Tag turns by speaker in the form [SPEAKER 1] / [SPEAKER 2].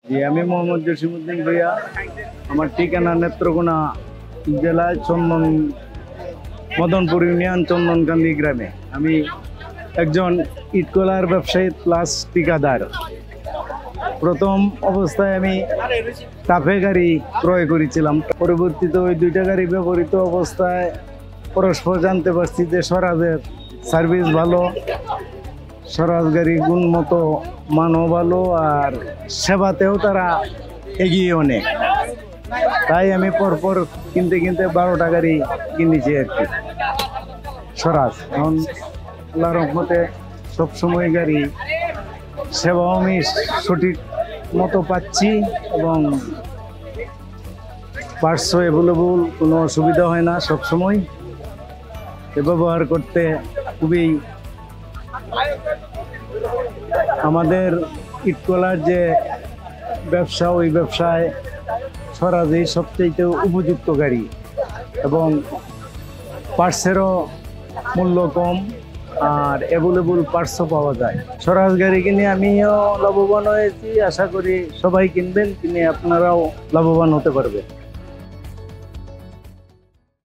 [SPEAKER 1] জি, আমি মোহাম্মদ জসিমউদ্দিন ভূঁইয়া। আমার ঠিকানা নেত্রকোনা জেলায় মদনপুর ইউনিয়ন চন্দনকান্দি গ্রামে। আমি একজন ইটকলার ব্যবসায়ী প্লাস ঠিকাদার। প্রথম অবস্থায় আমি টাফে গাড়ি ক্রয় করেছিলাম। পরবর্তীতে ওই দুইটা গাড়ি ব্যবহৃত অবস্থায় পরস্পর জানতে পারছি যে স্বরাজের সার্ভিস ভালো, স্বরাজ গাড়ি গুণমত মানও ভালো, আর সেবাতেও তারা এগিয়ে অনেক। তাই আমি পরপর কিনতে কিনতে 12টা গাড়ি কিনেছি আর কি স্বরাজ। এখন আল্লাহর রহমতে সবসময় গাড়ি সেবাও আমি সঠিক মতো পাচ্ছি এবং পার্টসও অ্যাভেলেবল, কোনো অসুবিধা হয় না। সবসময় ব্যবহার করতে খুবই আমাদের ইটকলার যে ব্যবসা, ওই ব্যবসায় স্বরাজই সবচেয়ে উপযুক্ত গাড়ি এবং পার্টসেরও মূল্য কম আর অ্যাভেলেবল পার্টসও পাওয়া যায়। স্বরাজ গাড়ি কিনে আমিও লাভবান হয়েছি, আশা করি সবাই কিনবেন, কিনে আপনারাও লাভবান হতে পারবেন।